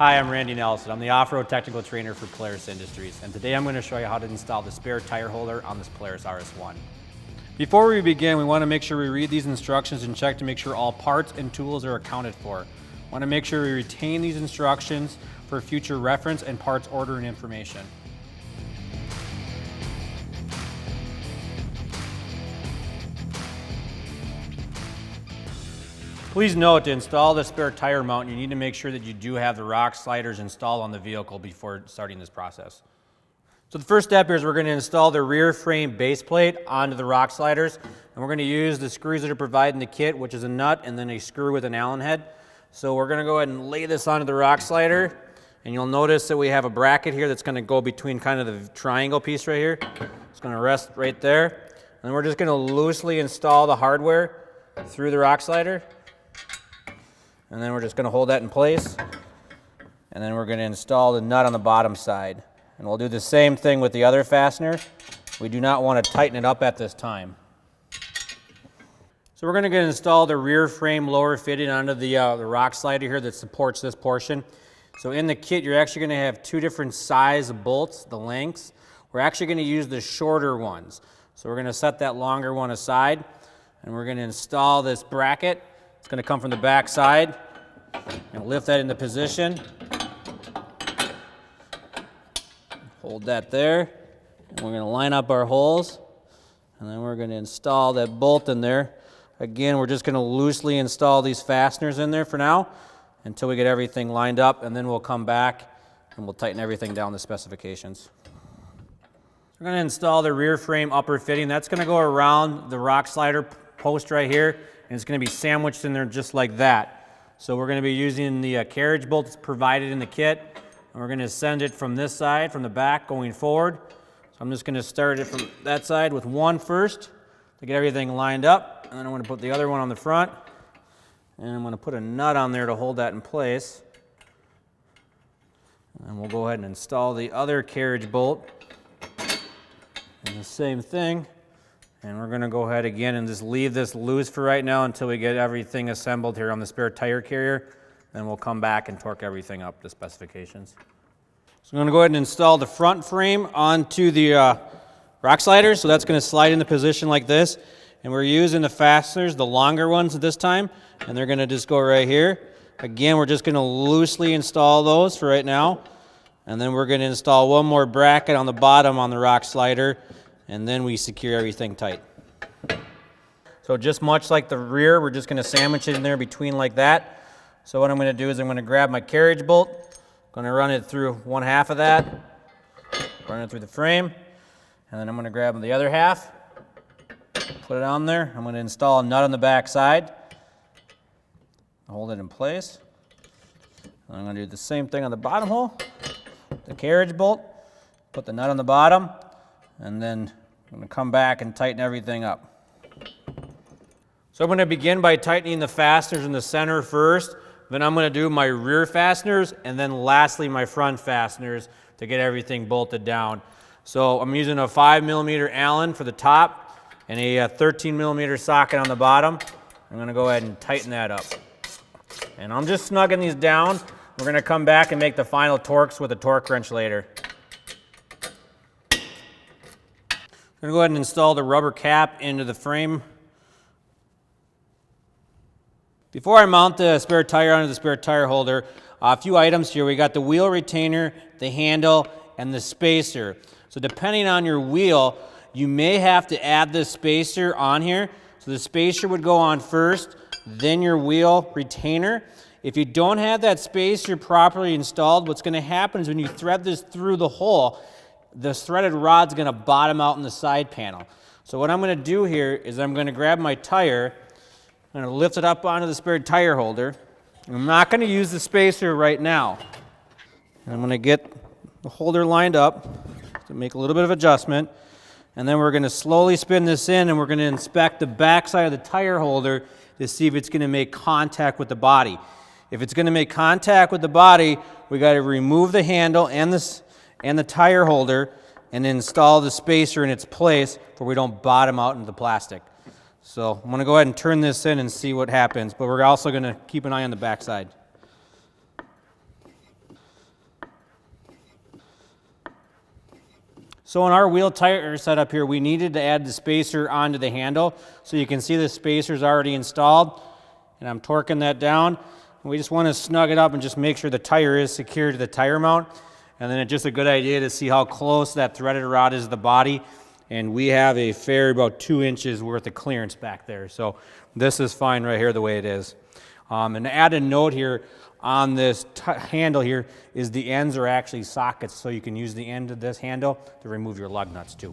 Hi, I'm Randy Nelson. I'm the off-road technical trainer for Polaris Industries, and today I'm going to show you how to install the spare tire holder on this Polaris RS1. Before we begin, we want to make sure we read these instructions and check to make sure all parts and tools are accounted for. We want to make sure we retain these instructions for future reference and parts ordering information. Please note, to install the spare tire mount, you need to make sure that you do have the rock sliders installed on the vehicle before starting this process. So the first step here is we're going to install the rear frame base plate onto the rock sliders, and we're going to use the screws that are provided in the kit, which is a nut and then a screw with an Allen head. So we're going to go ahead and lay this onto the rock slider, and you'll notice that we have a bracket here that's going to go between kind of the triangle piece right here. It's going to rest right there, and then we're just going to loosely install the hardware through the rock slider. And then we're just going to hold that in place, and then we're going to install the nut on the bottom side. And we'll do the same thing with the other fastener. We do not want to tighten it up at this time. So we're going to install the rear frame lower fitting onto the rock slider here that supports this portion. So in the kit, you're actually going to have two different size bolts, the lengths. We're actually going to use the shorter ones. So we're going to set that longer one aside, and we're going to install this bracket. It's going to come from the back side, and lift that into position. Hold that there, and we're going to line up our holes, and then we're going to install that bolt in there. Again, we're just going to loosely install these fasteners in there for now until we get everything lined up, and then we'll come back and we'll tighten everything down to specifications. We're going to install the rear frame upper fitting. That's going to go around the rock slider post right here, and it's going to be sandwiched in there just like that. So we're going to be using the carriage bolt that's provided in the kit, and we're going to send it from this side, from the back, going forward. So I'm just going to start it from that side with one first to get everything lined up, and then I'm going to put the other one on the front, and I'm going to put a nut on there to hold that in place. And we'll go ahead and install the other carriage bolt, and the same thing. And we're going to go ahead again and just leave this loose for right now until we get everything assembled here on the spare tire carrier. Then we'll come back and torque everything up to specifications. So I'm going to go ahead and install the front frame onto the rock slider. So that's going to slide into position like this. And we're using the fasteners, the longer ones at this time. And they're going to just go right here. Again, we're just going to loosely install those for right now. And then we're going to install one more bracket on the bottom on the rock slider. And then we secure everything tight. So just much like the rear, we're just going to sandwich it in there between like that. So what I'm going to do is I'm going to grab my carriage bolt, going to run it through one half of that, run it through the frame, and then I'm going to grab the other half, put it on there. I'm going to install a nut on the back side, hold it in place. And I'm going to do the same thing on the bottom hole, the carriage bolt, put the nut on the bottom, and then I'm going to come back and tighten everything up. So I'm going to begin by tightening the fasteners in the center first. Then I'm going to do my rear fasteners, and then lastly my front fasteners to get everything bolted down. So I'm using a 5mm Allen for the top and a 13mm socket on the bottom. I'm going to go ahead and tighten that up. And I'm just snugging these down. We're going to come back and make the final torques with a torque wrench later. I'm going to go ahead and install the rubber cap into the frame. Before I mount the spare tire onto the spare tire holder, a few items here. We got the wheel retainer, the handle, and the spacer. So depending on your wheel, you may have to add the spacer on here. So the spacer would go on first, then your wheel retainer. If you don't have that spacer properly installed, what's going to happen is when you thread this through the hole, the threaded rod's going to bottom out in the side panel. So what I'm going to do here is I'm going to grab my tire, I'm going to lift it up onto the spare tire holder. I'm not going to use the spacer right now. I'm going to get the holder lined up to make a little bit of adjustment, and then we're going to slowly spin this in, and we're going to inspect the back side of the tire holder to see if it's going to make contact with the body. If it's going to make contact with the body, we got to remove the handle and the tire holder and install the spacer in its place so we don't bottom out into the plastic. So I'm going to go ahead and turn this in and see what happens, but we're also going to keep an eye on the back side. So in our wheel tire setup here, we needed to add the spacer onto the handle. So you can see the spacer's already installed, and I'm torquing that down. And we just want to snug it up and just make sure the tire is secured to the tire mount. And then it's just a good idea to see how close that threaded rod is to the body. And we have a fair about 2 inches worth of clearance back there. So this is fine right here the way it is. And to add a note here on this handle here is the ends are actually sockets, so you can use the end of this handle to remove your lug nuts too.